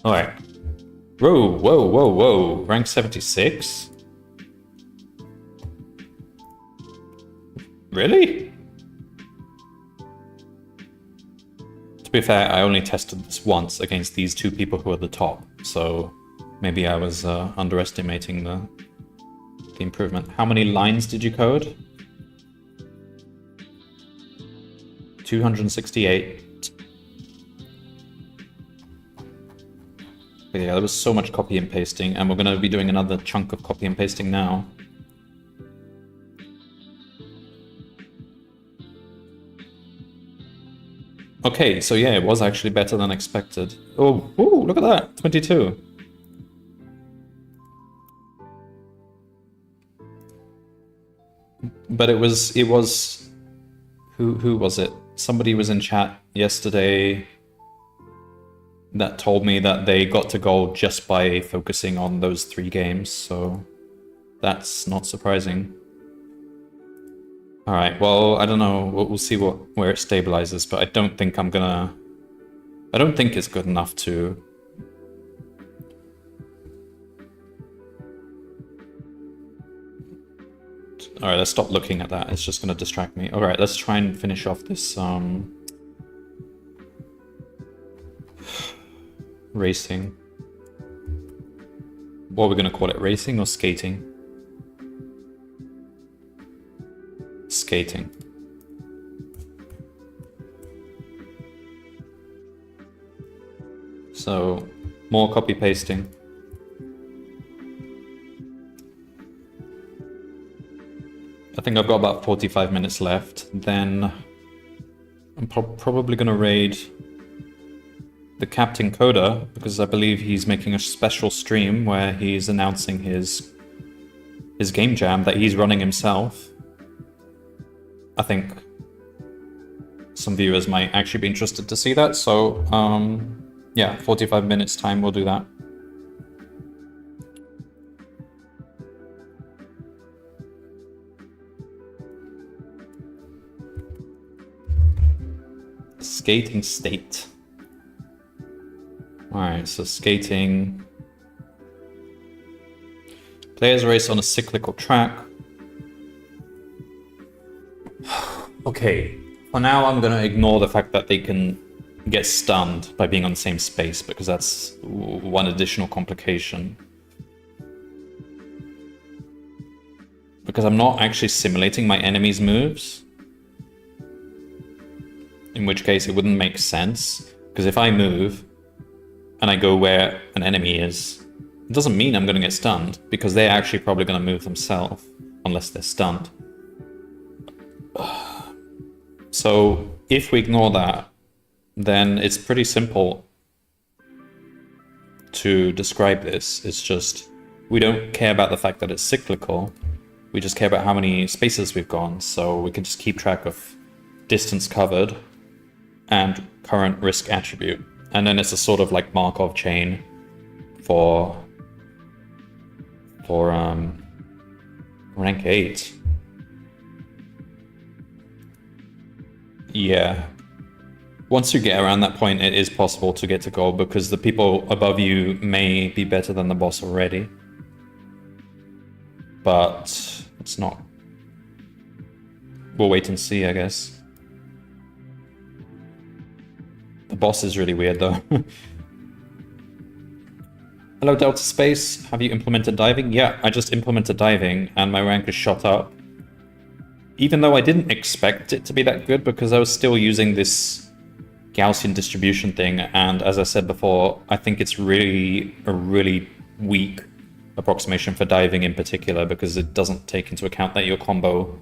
Alright. Whoa, whoa, whoa, whoa. Rank 76? Really? To be fair, I only tested this once against these 2 people who are the top, so maybe I was underestimating the improvement. How many lines did you code? 268. But yeah, there was so much copy and pasting, and we're going to be doing another chunk of copy and pasting now. Okay, so yeah, it was actually better than expected. Oh, ooh, look at that, 22. But it was, who was it? Somebody was in chat yesterday that told me that they got to gold just by focusing on those 3 games, so that's not surprising. Alright, well, I don't know, we'll see where it stabilizes, but I don't think I don't think it's good enough to... Alright, let's stop looking at that, it's just gonna distract me. Alright, let's try and finish off this, racing. What are we gonna call it? Racing or skating? Skating. So, more copy pasting. I think I've got about 45 minutes left. Then I'm probably gonna raid the Captain Coder, because I believe he's making a special stream where he's announcing his game jam that he's running himself. I think some viewers might actually be interested to see that, so yeah, 45 minutes time, we'll do that. Skating state. Alright, so skating. Players race on a cyclical track. Okay, for now I'm gonna ignore the fact that they can get stunned by being on the same space, because that's one additional complication. Because I'm not actually simulating my enemy's moves. In which case it wouldn't make sense, because if I move and I go where an enemy is, it doesn't mean I'm going to get stunned, because they're actually probably going to move themselves, unless they're stunned. So if we ignore that, then it's pretty simple to describe this. It's just, we don't care about the fact that it's cyclical. We just care about how many spaces we've gone. So we can just keep track of distance covered and current risk attribute. And then it's a sort of like Markov chain for rank 8. Yeah. Once you get around that point, it is possible to get to gold because the people above you may be better than the boss already. But it's not. We'll wait and see, I guess. The boss is really weird, though. Hello, Delta Space. Have you implemented diving? Yeah, I just implemented diving, and my rank is shot up. Even though I didn't expect it to be that good, because I was still using this Gaussian distribution thing, and as I said before, I think it's really a really weak approximation for diving in particular, because it doesn't take into account that your combo...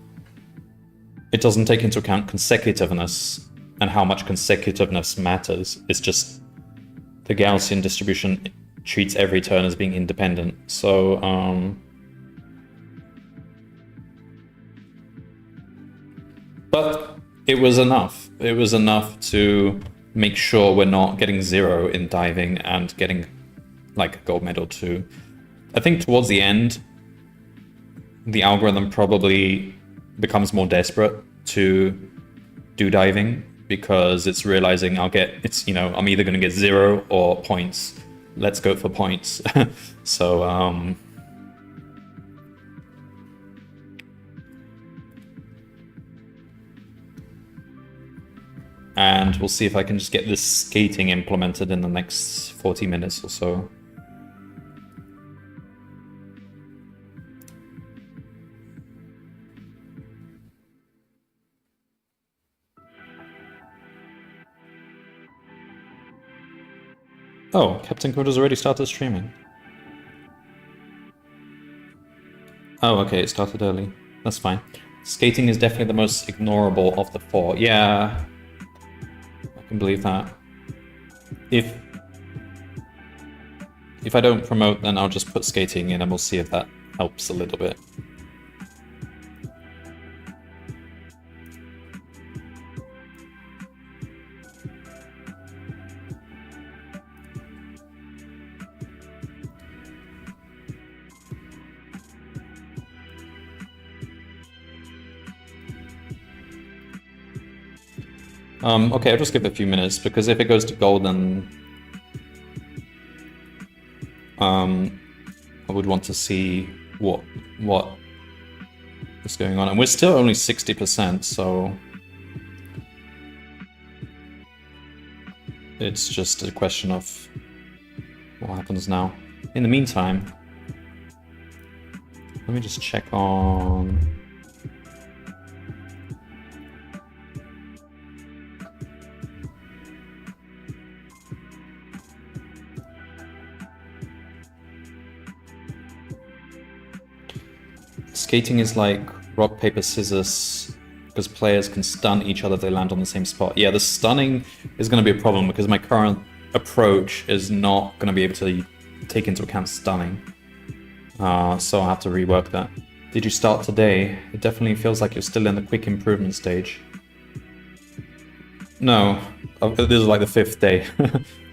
It doesn't take into account consecutiveness and how much consecutiveness matters. It's just the Gaussian distribution treats every turn as being independent. So, but it was enough. It was enough to make sure we're not getting 0 in diving and getting like a gold medal too. I think towards the end, the algorithm probably becomes more desperate to do diving because it's realizing I'm either going to get 0 or points. Let's go for points. So, and we'll see if I can just get this skating implemented in the next 40 minutes or so. Oh, Captain Code has already started streaming. Oh, okay, it started early. That's fine. Skating is definitely the most ignorable of the 4. Yeah, I can believe that. If I don't promote, then I'll just put skating in and we'll see if that helps a little bit. Okay, I'll just give it a few minutes, because if it goes to gold, then I would want to see what is going on. And we're still only 60%, so it's just a question of what happens now. In the meantime, let me just check on... Skating is like rock, paper, scissors, because players can stun each other if they land on the same spot. Yeah, the stunning is going to be a problem, because my current approach is not going to be able to take into account stunning. So I'll have to rework that. Did you start today? It definitely feels like you're still in the quick improvement stage. No, this is like the 5th day.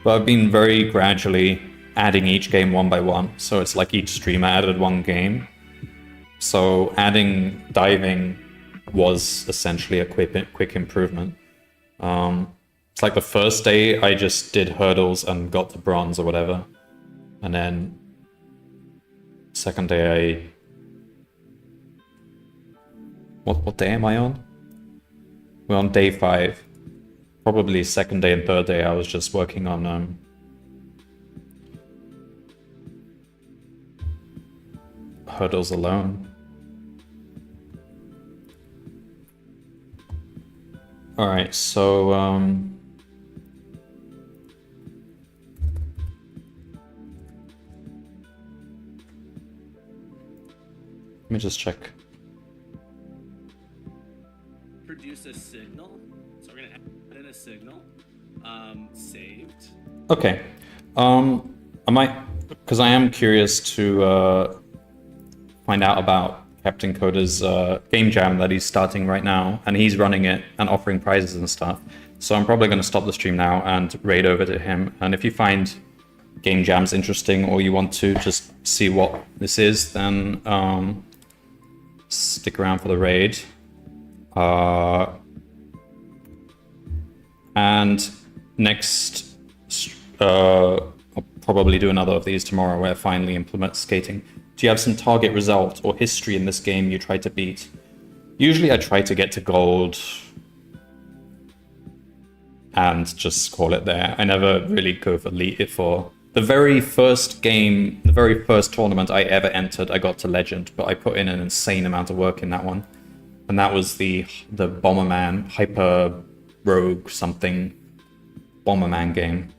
But I've been very gradually adding each game one by one. So it's like each stream I added one game. So adding diving was essentially a quick improvement. It's like the first day I just did hurdles and got to bronze or whatever. And then second day What day am I on? We're on day 5. Probably second day and third day I was just working on hurdles alone. Alright, so let me just check. introduce a signal. So we're gonna add in a signal. Saved. Okay. I might, because I am curious to find out about Captain Coda's game jam that he's starting right now, and he's running it and offering prizes and stuff. So I'm probably going to stop the stream now and raid over to him. And if you find game jams interesting, or you want to just see what this is, then stick around for the raid. And next, I'll probably do another of these tomorrow where I finally implement skating. Do you have some target result or history in this game you try to beat? Usually I try to get to gold and just call it there. I never really go for elite. For the very first game, the very first tournament I ever entered, I got to legend, but I put in an insane amount of work in that one. And that was the Bomberman, Hyper Rogue something Bomberman game.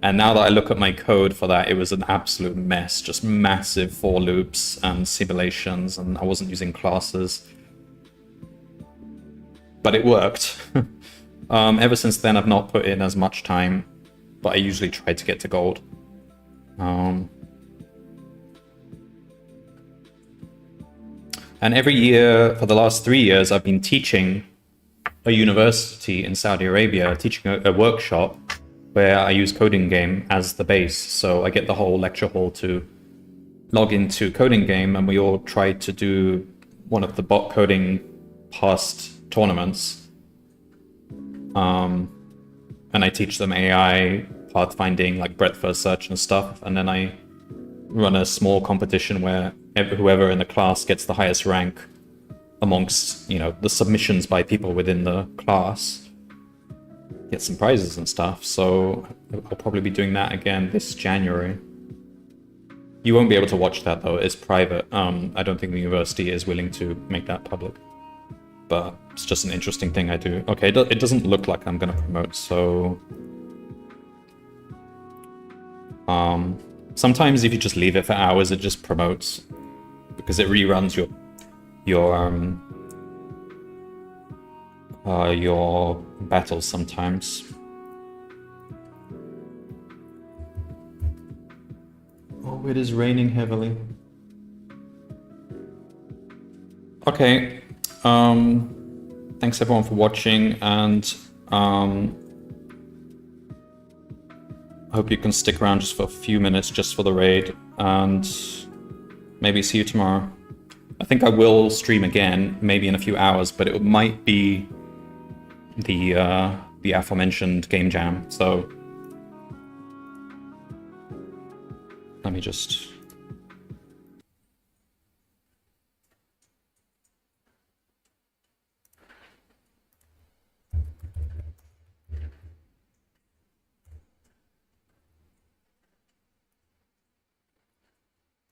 And now that I look at my code for that, it was an absolute mess, just massive for loops and simulations, and I wasn't using classes. But it worked. Ever since then, I've not put in as much time, but I usually try to get to gold. And every year, for the last 3 years, I've been teaching a university in Saudi Arabia, teaching a workshop where I use CodinGame as the base. So I get the whole lecture hall to log into CodinGame, and we all try to do one of the bot coding past tournaments. And I teach them AI, pathfinding, like breadth first search and stuff. And then I run a small competition where whoever in the class gets the highest rank amongst, the submissions by people within the class, get some prizes and stuff. So I'll probably be doing that again this January. You won't be able to watch that though, it's private. I don't think the university is willing to make that public. But it's just an interesting thing I do. Okay, it doesn't look like I'm gonna promote, so... sometimes if you just leave it for hours, it just promotes. Because it reruns your battles sometimes. Oh, it is raining heavily. Okay. Thanks everyone for watching, and I hope you can stick around just for a few minutes just for the raid, and maybe see you tomorrow. I think I will stream again, maybe in a few hours, but it might be the aforementioned game jam. So let me just...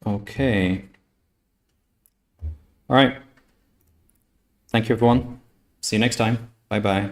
Okay. All right. Thank you, everyone. See you next time. Bye-bye.